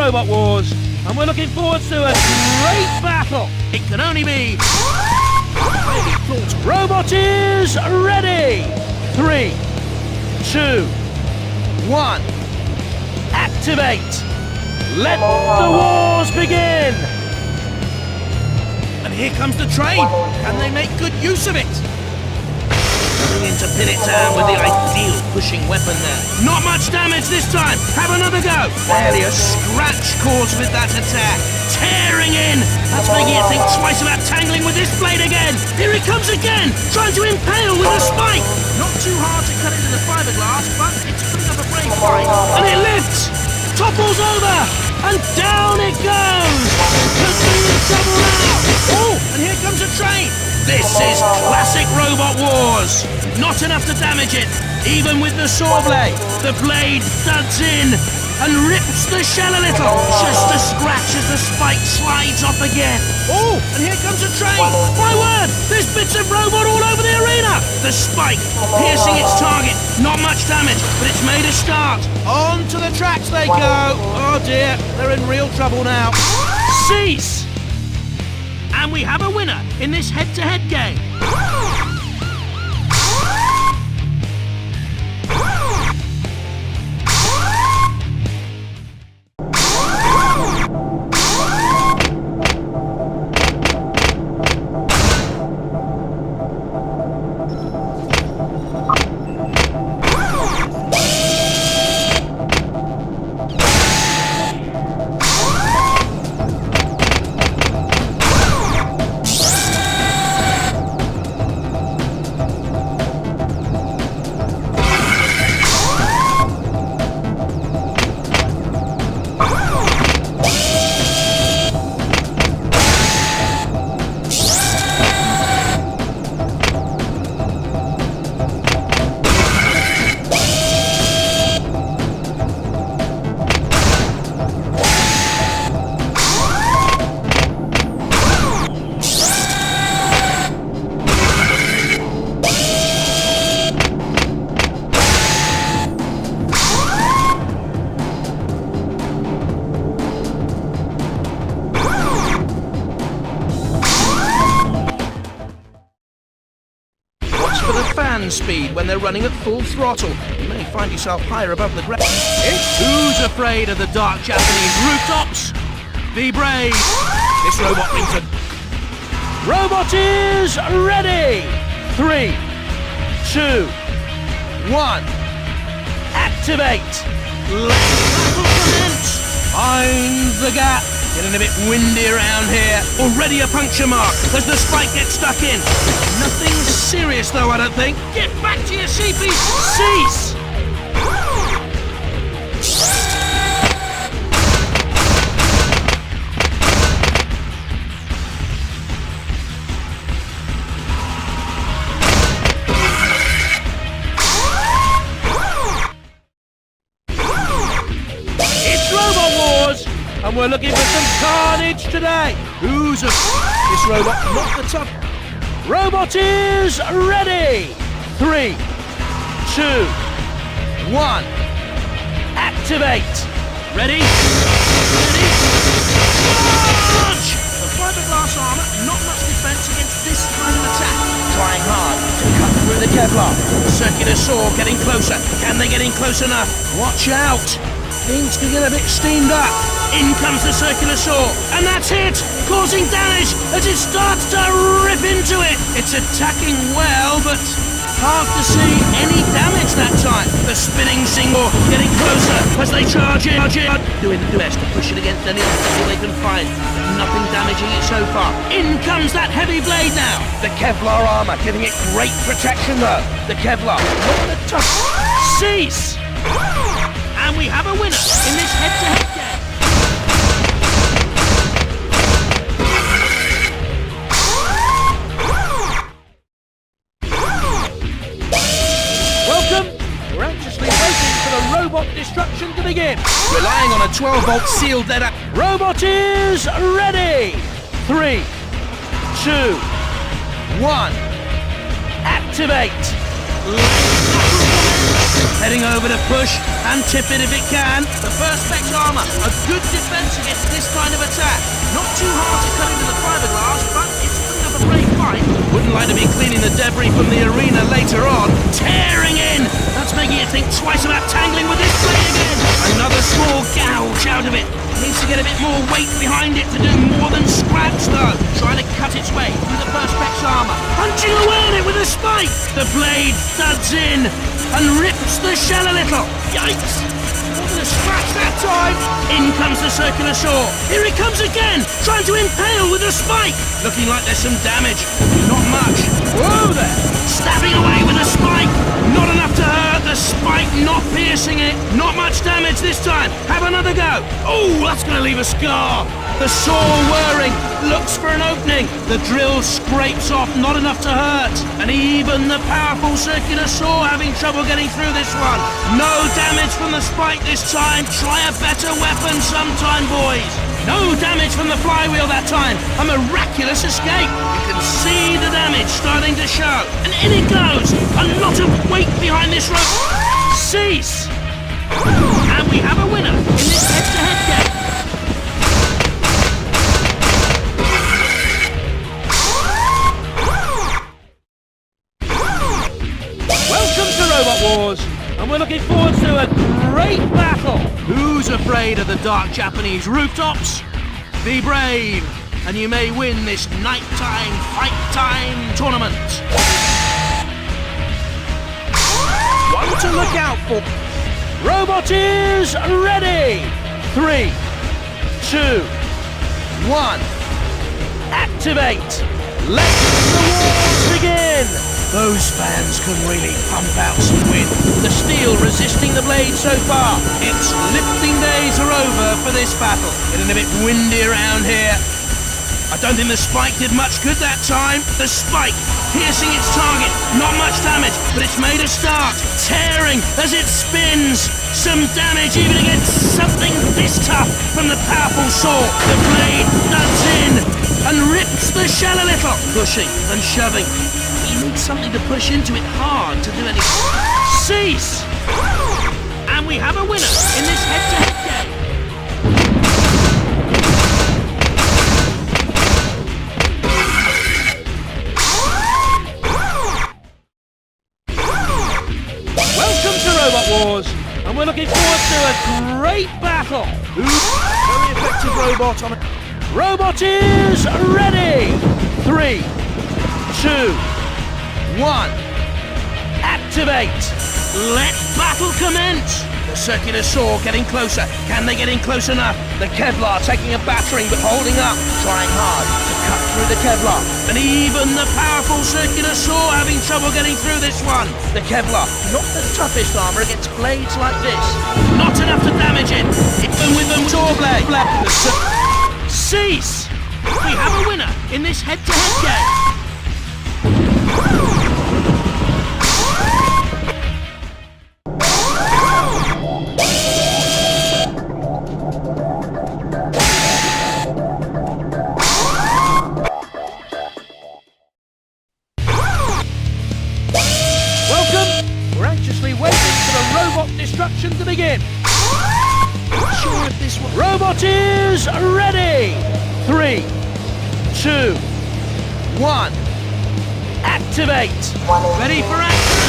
Robot Wars, and we're looking forward to a great battle. It can only be... Robot is ready! 3, 2, 1. Activate! Let the wars begin! And here comes the train. Can they make good use of it? Coming in to pin it down with the ideal pushing weapon there. Not much damage this time. Have another go. Barely a scratch caused with that attack. Tearing in. That's making it think twice about tangling with this blade again. Here it comes again, trying to impale with a spike. Not too hard to cut into the fiberglass, but it's putting up a brave fight. And it lifts, topples over, and down it goes. Could be in trouble now. Oh, and here comes a train. This is classic Robot Wars. Not enough to damage it. Even with the saw blade, the blade thuds in and rips the shell a little. Just a scratch as the spike slides off again. Oh, and here comes a train. My word, there's bits of robot all over the arena. The spike piercing its target. Not much damage, but it's made a start. On to the tracks they go. Oh dear, they're in real trouble now. Cease! And we have a winner in this head-to-head game. Speed when they're running at full throttle. You may find yourself higher above the ground. Who's afraid of the dark Japanese rooftops? Be brave. This robot means a... Robot is ready! 3, 2, 1. Activate! Let battle commence! Find the gap! Getting a bit windy around here. Already a puncture mark as the spike gets stuck in. Nothing serious though, I don't think. Get back to your CP! Cease! It's Robot Wars! And we're looking for some carnage today. Who's a... This robot, not the tough... Robot is ready! 3, 2, 1. Activate! Ready? Ready? Charge! The fiberglass armor, not much defense against this kind of attack. Trying hard to cut through the Kevlar. Circular saw getting closer. Can they get in close enough? Watch out! Things can get a bit steamed up. In comes the circular saw, and that's it! Causing damage as it starts to rip into it! It's attacking well, but hard to see any damage that time. The spinning single getting closer as they charge in. Doing the best to push it against any obstacle they can find. Nothing damaging it so far. In comes that heavy blade now. The Kevlar armor giving it great protection though. The Kevlar, not the tough. Cease! And we have a winner in this head-to-head game. We're anxiously waiting for the robot destruction to begin. Relying on a 12-volt sealed lead up. Robot is ready! 3, 2, 1. Activate! Heading over to push and tip it if it can. The Perspex armor, a good defense against this kind of attack. Not too hard to cut into the fiberglass, but it's a bit of a brave fight. Wouldn't like to be cleaning the debris from the arena later on. Tearing in! That's making it think twice about tangling with this blade again. Another small gouge out of it. Needs to get a bit more weight behind it to do more than scratch though. Trying to cut its way through the Perspex armor. Punching away at it with a spike. The blade thuds in and rips the shell a little. Yikes! More than a scratch that time. In comes the circular saw. Here it comes again, trying to impale with a spike. Looking like there's some damage. Not much. Whoa there! Stabbing away with a spike. Not enough to hurt. The spike not piercing it. Not much damage this time. Have another go. Oh, that's going to leave a scar. The saw whirring. Looks for an opening. The drill scrapes off. Not enough to hurt. And even the powerful circular saw having trouble getting through this one. No damage from the spike this time. Try a better weapon sometime, boys. No damage from the flywheel that time. A miraculous escape. You can see the damage starting to show. And in it goes. A lot of weight behind this rope. Cease. And we have a winner in this head-to-head game. Welcome to Robot Wars. And we're looking forward to a great battle. Who's afraid of the dark Japanese rooftops? Be brave, and you may win this nighttime fight time tournament. One to look out for. Robot is ready. 3, 2, 1. Activate. Let the wars begin. Those fans can really pump out some wind. The steel resisting the blade so far. Its lifting days are over for this battle. Getting a bit windy around here. I don't think the spike did much good that time. The spike piercing its target. Not much damage, but it's made a start. Tearing as it spins. Some damage even against something this tough from the powerful saw. The blade nuts in and rips the shell a little. Pushing and shoving. You need something to push into it hard to do anything. Cease! And we have a winner in this head-to-head game. Welcome to Robot Wars, and we're looking forward to a great battle. Very effective robot on it. Robot is ready. 3, 2, 1. Activate. Let battle commence. The circular saw getting closer. Can they get in close enough? The Kevlar taking a battering but holding up. Trying hard to cut through the Kevlar. And even the powerful circular saw having trouble getting through this one. The Kevlar, not the toughest armor against blades like this. Not enough to damage it. Even with the saw blade. Cease. We have a winner in this head-to-head game. We're anxiously waiting for the robot destruction to begin. Not sure if this one... Robot is ready. 3, 2, 1. Activate. Ready for action.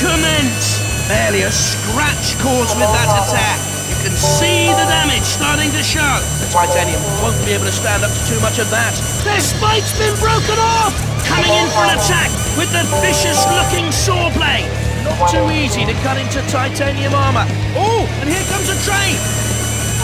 Commence. Barely a scratch caused with that attack. You can see the damage starting to show. The titanium won't be able to stand up to too much of that. Their spike's been broken off. Coming in for an attack with the vicious-looking saw blade. Not too easy to cut into titanium armor. Oh, and here comes a train.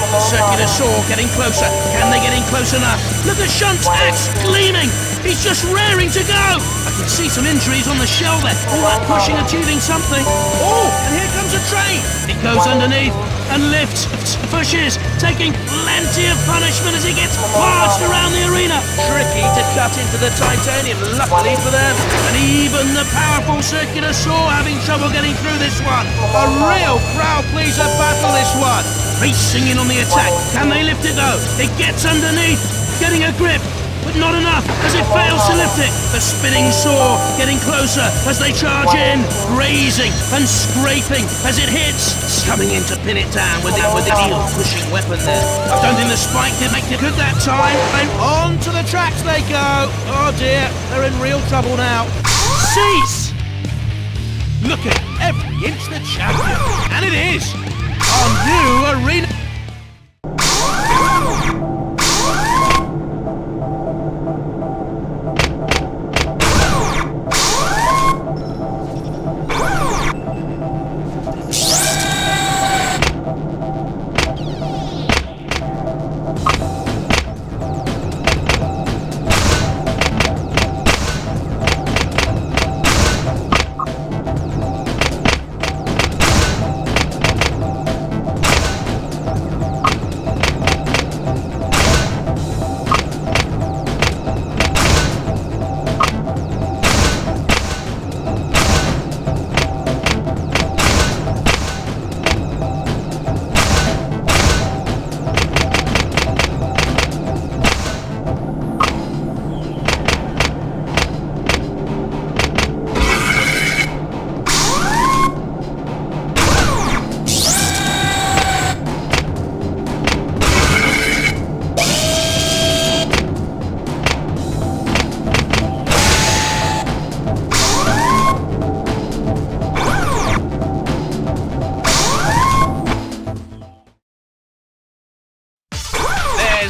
The circular saw getting closer. Can they get in close enough? Look at Shunt's axe gleaming. He's just raring to go. I can see some injuries on the shell there. All that pushing achieving something. Oh, and here comes a train. It goes underneath and lifts, pushes, taking plenty of punishment as it gets barged around the arena. Tricky to cut into the titanium, luckily for them. And even the powerful circular saw having trouble getting through this one. A real crowd pleaser battle, this one. Racing in on the attack. Can they lift it though? It gets underneath, getting a grip. but not enough as it fails to lift it. The spinning saw getting closer as they charge in, grazing and scraping as it hits. Coming in to pin it down with the eel pushing weapon there. I don't think the spike did make it good that time. And on to the tracks they go. Oh dear, they're in real trouble now. Cease! Look at every inch the champion. And it is our new arena.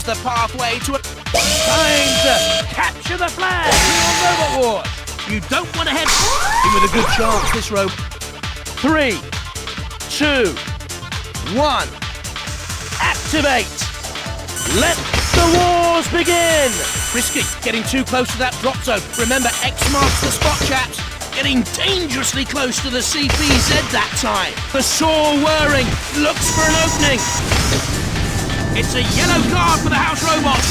The pathway to a time to capture the flag for Robot Wars. You don't want to head in with a good chance this rope. 3, 2, 1. Activate. Let the wars begin. Risky, getting too close to that drop zone. Remember, X marks the spot, chaps. Getting dangerously close to the CPZ that time. The saw whirring, looks for an opening. It's a yellow card for the house robots.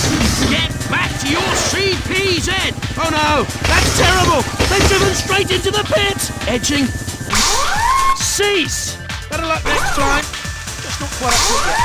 Get back to your CPZ. Oh no, that's terrible. They've driven straight into the pit. Edging. Cease. Better luck next time. Just not quite up to it yet.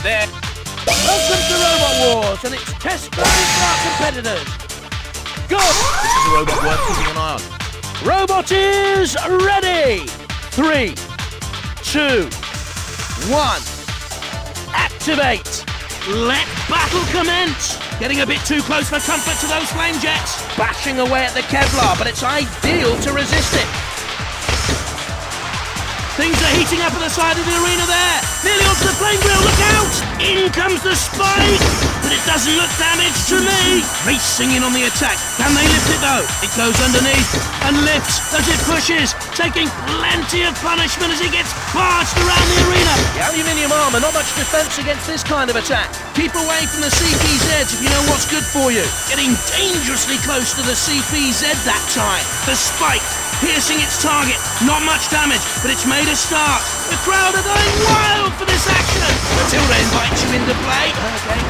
There. Welcome to Robot Wars, and it's test drive for our competitors. Good. This is a robot worth keeping an eye on. Robot is ready. 3, 2, 1. Activate. Let battle commence. Getting a bit too close for comfort to those flame jets. Bashing away at the Kevlar, but it's ideal to resist it. Things are heating up at the side of the arena there. Nearly onto the flame grill, look out! In comes the spike, but it doesn't look damaged to me. Racing in on the attack. Can they lift it though? It goes underneath and lifts as it pushes, taking plenty of punishment as it gets barged around the arena. The aluminium armour, not much defence against this kind of attack. Keep away from the CPZs if you know what's good for you. Getting dangerously close to the CPZ that time. The spike piercing its target. Not much damage, but it's made a start. The crowd are going wild for this action. Matilda invites you into play. Okay.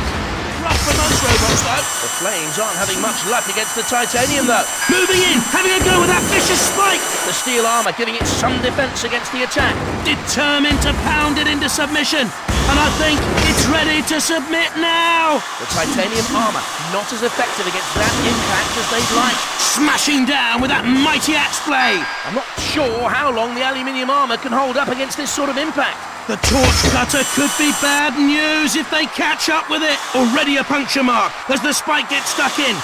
Rough from most robots, though. The flames aren't having much luck against the titanium, though. Moving in, having a go with that vicious spike. The steel armor giving it some defense against the attack. Determined to pound it into submission. And I think it's ready to submit now. The titanium armor not as effective against that impact as they'd like. Smashing down with that mighty axe blade. I'm not sure how long the aluminium armor can hold up against this sort of impact. The torch cutter could be bad news if they catch up with it. Already a puncture mark as the spike gets stuck in.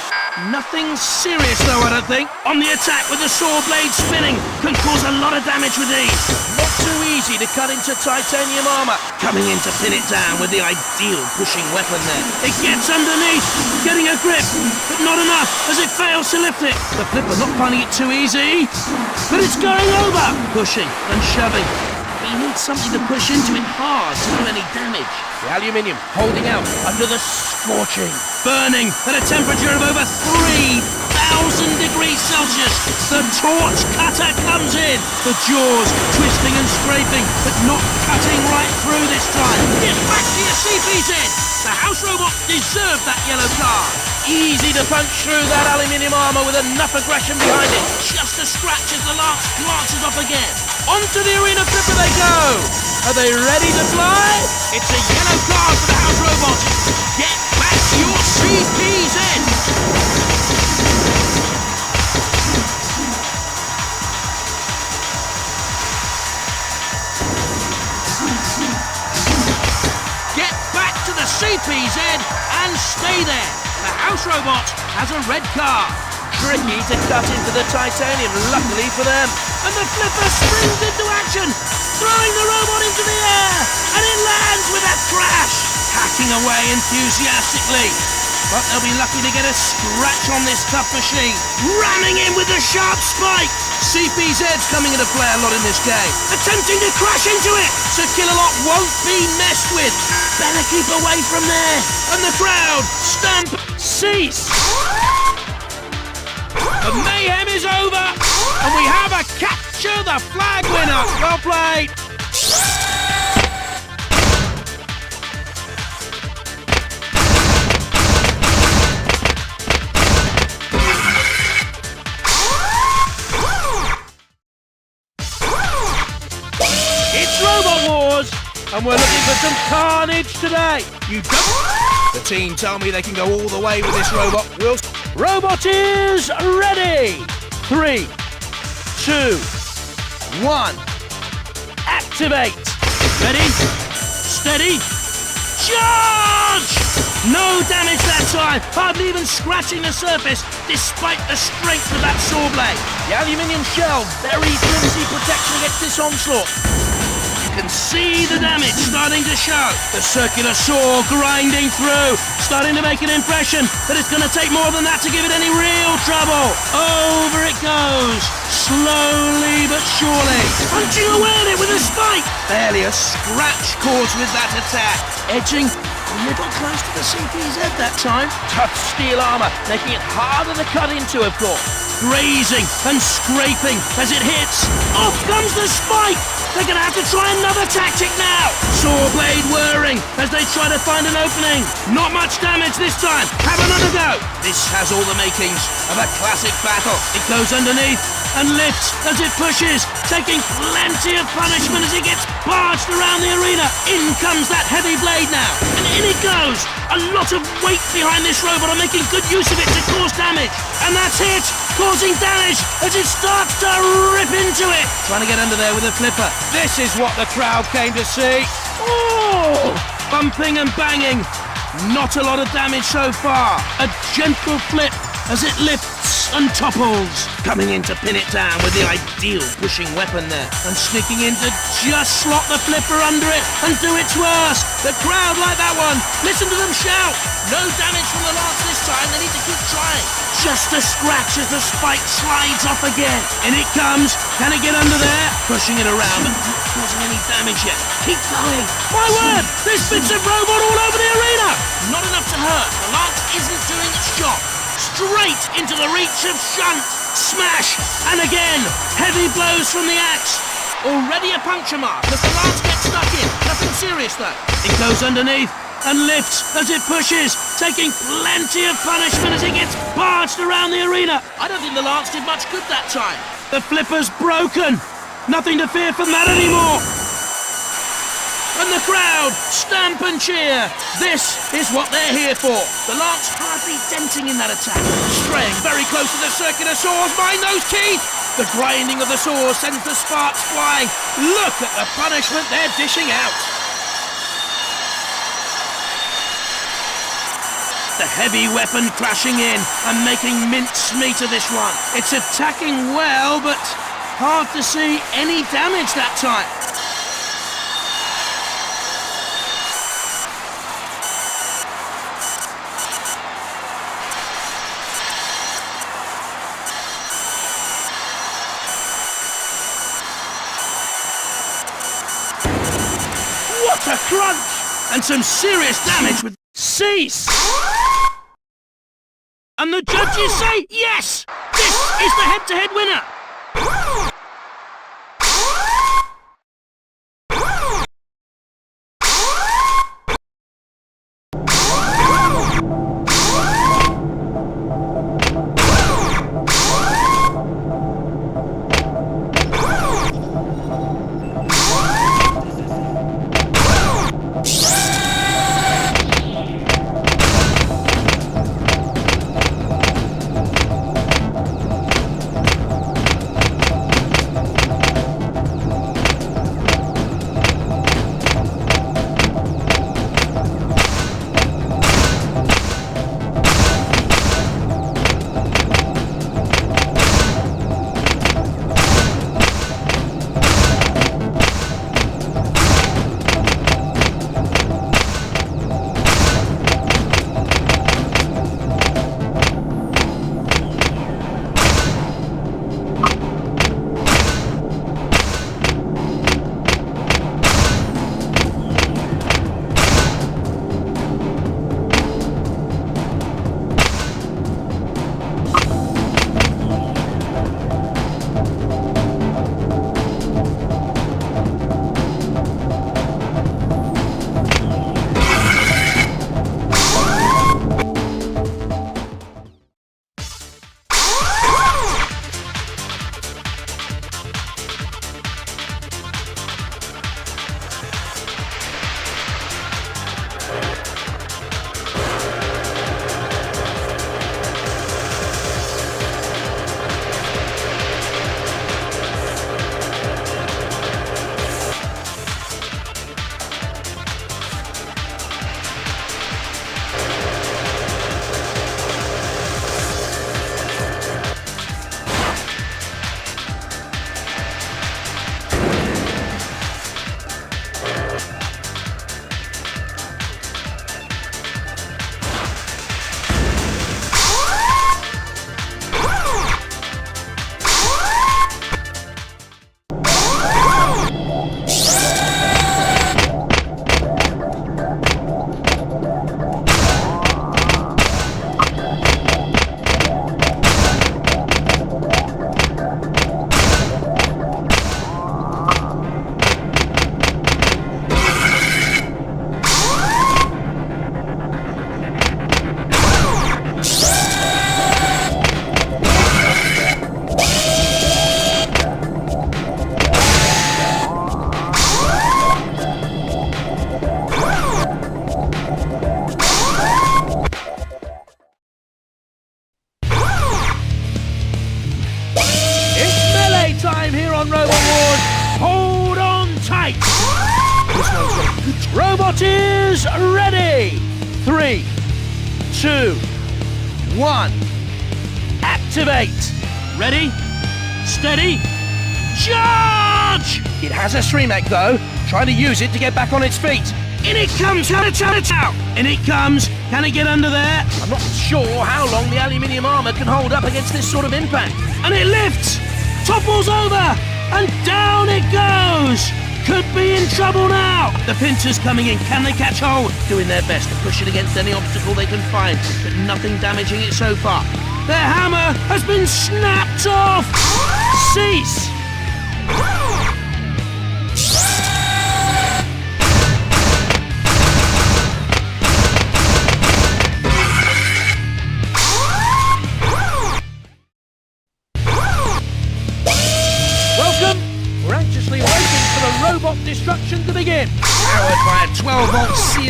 Nothing serious though, I don't think. On the attack with the saw blade spinning can cause a lot of damage with these. Not too easy to cut into titanium armor. Coming in to pin it down with the ideal pushing weapon there. It gets underneath, getting a grip, but not enough as it fails to lift it. The flipper not finding it too easy, but it's going over. Pushing and shoving. He needs something to push into it hard to do any damage. The aluminium holding out under the scorching. Burning at a temperature of over 3,000 degrees Celsius. The torch cutter comes in. The jaws twisting and scraping, but not cutting right through this time. Get back to your CPZ! The house robot deserved that yellow card. Easy to punch through that aluminium armor with enough aggression behind it. Just a scratch as the lance glances off again. Onto the arena flipper they go. Are they ready to fly? It's a yellow card for the house robot. Get back to your CPZ. Get back to the CPZ and stay there. The house robot has a red card. Tricky to cut into the titanium, luckily for them. And the flipper springs into action, throwing the robot into the air, and it lands with a crash, hacking away enthusiastically. But they'll be lucky to get a scratch on this tough machine, ramming in with a sharp spike. CPZ's coming into play a lot in this game, attempting to crash into it, so Killalot won't be messed with. Better keep away from there. And the crowd stamp cease. The mayhem is over, and we have a capture the flag winner. Well played. It's Robot Wars, and we're looking for some carnage today. You don't. The team tell me they can go all the way with this robot. Robot is ready. 3, 2, 1. Activate. Ready, steady, charge! No damage that time, hardly even scratching the surface, despite the strength of that saw blade. The aluminium shell, very flimsy protection against this onslaught. You can see the damage starting to show. The circular saw grinding through, starting to make an impression that it's going to take more than that to give it any real trouble. Over it goes, slowly but surely, punching away at it with a spike. Barely a scratch caused with that attack. Edging a little close to the CPZ that time. Tough steel armor, making it harder to cut into, of course. Grazing and scraping as it hits. Off comes the spike. They're going to have to try another tactic now. Saw blade whirring as they try to find an opening. Not much damage this time. Have another go. This has all the makings of a classic battle. It goes underneath and lifts as it pushes, taking plenty of punishment as it gets barged around the arena. In comes that heavy blade now, and in it goes. A lot of weight behind this robot are making good use of it to cause damage. And that's it, causing damage as it starts to rip into it. Trying to get under there with a flipper. This is what the crowd came to see. Oh! Bumping and banging. Not a lot of damage so far. A gentle flip as it lifts and topples. Coming in to pin it down with the ideal pushing weapon there. And sneaking in to just slot the flipper under it and do its worst. The crowd like that one. Listen to them shout. No damage from the lance this time. They need to keep trying. Just a scratch as the spike slides off again. In it comes. Can it get under there? Pushing it around, but not causing any damage yet. Keep going. My word! There's bits of robot all over the arena. Not enough to hurt. The lance isn't doing its job. Straight into the reach of shunt. Smash! And again, heavy blows from the axe. Already a puncture mark as the lance gets stuck in. Nothing serious though. It goes underneath and lifts as it pushes. taking plenty of punishment as he gets barged around the arena. I don't think the lance did much good that time. The flipper's broken. Nothing to fear from that anymore. And the crowd stamp and cheer. This is what they're here for. The lance hardly denting in that attack. Straying very close to the circular saws. Mind those teeth! The grinding of the saws sends the sparks flying. Look at the punishment they're dishing out. The heavy weapon crashing in and making mincemeat of this one. It's attacking well, but hard to see any damage that time. What a crunch! And some serious damage with... Cease! And the judges say yes! This is the head-to-head winner! Robot is ready! 3, 2, 1. Activate! Ready? Steady? Charge! It has a stream-egg though. Trying to use it to get back on its feet. In it comes! In it comes! Can it get under there? I'm not sure how long the aluminium armour can hold up against this sort of impact. And it lifts! Topples over! And down it goes! Could be in trouble now! The pincers coming in. Can they catch hold? Doing their best to push it against any obstacle they can find, but nothing damaging it so far. Their hammer has been snapped off! Cease!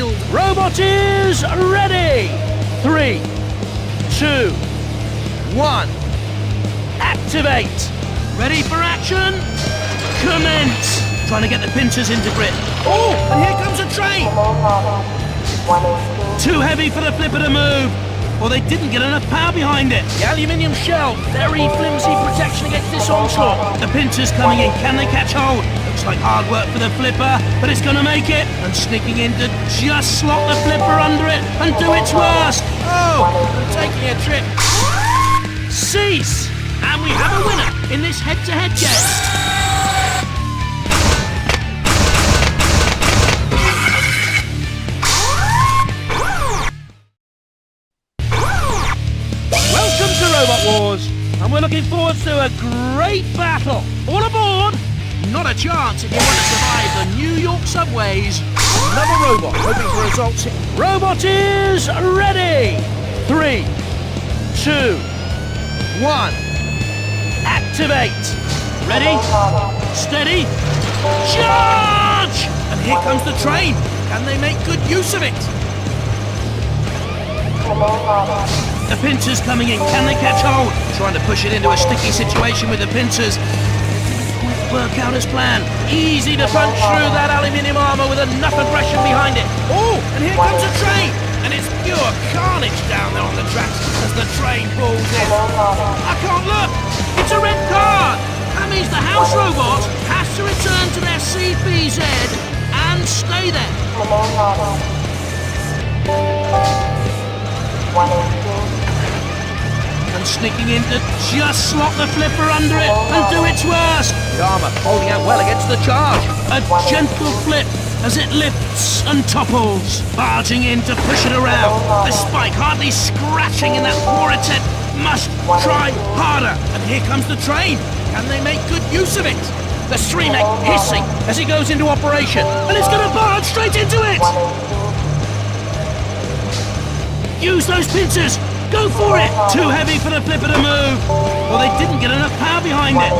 field. Robot is ready. 3, 2, 1. Activate. Ready for action? Commence. Trying to get the pincers into grip. Oh, and here comes a train. Too heavy for the flipper to move. Or they didn't get enough power behind it. The aluminium shell, very flimsy protection against this onslaught. The pincers coming in, can they catch hold? Looks like hard work for the flipper, but it's gonna make it. And sneaking in to just slot the flipper under it and do its worst. Oh, taking a trip. Cease! And we have a winner in this head-to-head game. Robot Wars, and we're looking forward to a great battle. All aboard! Not a chance if you want to survive the New York subways. Another robot hoping for results here. Robot is ready. 3, 2, 1. Activate. Ready? Steady. Charge! And here comes the train. Can they make good use of it? The pincers coming in, can they catch hold? Trying to push it into a sticky situation with the pincers. Didn't quite work out as planned. Easy to punch through that aluminium armour with enough aggression behind it. Oh, and here comes a train! And it's pure carnage down there on the tracks as the train pulls in. I can't look! It's a red card! That means the house robot has to return to their CPZ and stay there. And sneaking in to just slot the flipper under it and do its worst. The armour holding out well against the charge. A gentle flip as it lifts and topples, barging in to push it around. The spike hardly scratching in that poor attempt. Must try harder. And here comes the train. Can they make good use of it? The streamer hissing as it goes into operation. And it's going to barge straight into it. Use those pincers! Go for it! Too heavy for the flipper to move! Or they didn't get enough power behind it.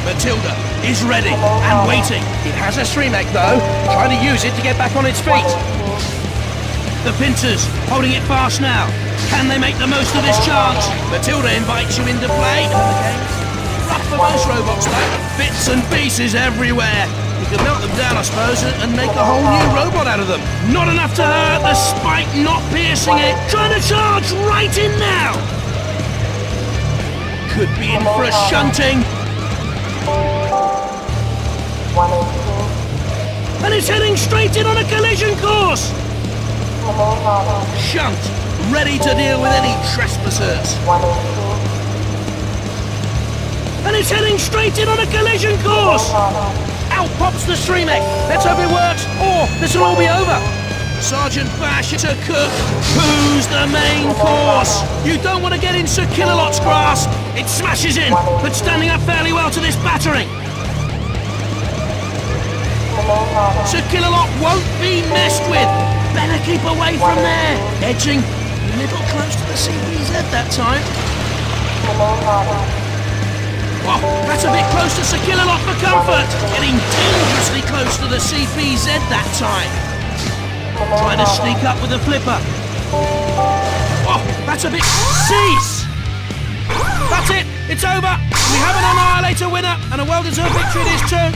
Matilda is ready and waiting. It has a streamer though, trying to use it to get back on its feet. The pincers holding it fast now. Can they make the most of this chance? Matilda invites you into play. Rough for most robots though. Bits and pieces everywhere. You can melt them down, I suppose, and make a whole new robot out of them. Not enough to hurt, the spike not piercing it. Trying to charge right in now. Could be in for a shunting. And it's heading straight in on a collision course. Shunt, ready to deal with any trespassers. And it's heading straight in on a collision course. Out pops the streamer. Let's hope it works, or this will all be over. Sergeant Bash to Cook. Who's the main course? You don't want to get in Sir Killalot's grasp. It smashes in, but standing up fairly well to this battering. Sir Killalot won't be messed with. Better keep away from there. Edging a little close to the CPZ that time. Oh, that's a bit close to Sir Killalot for comfort. Getting dangerously close to the CPZ that time. Trying to sneak up with the flipper. Oh, that's a bit... Cease! That's it, it's over. We have an Annihilator winner, and a well-deserved victory it is too.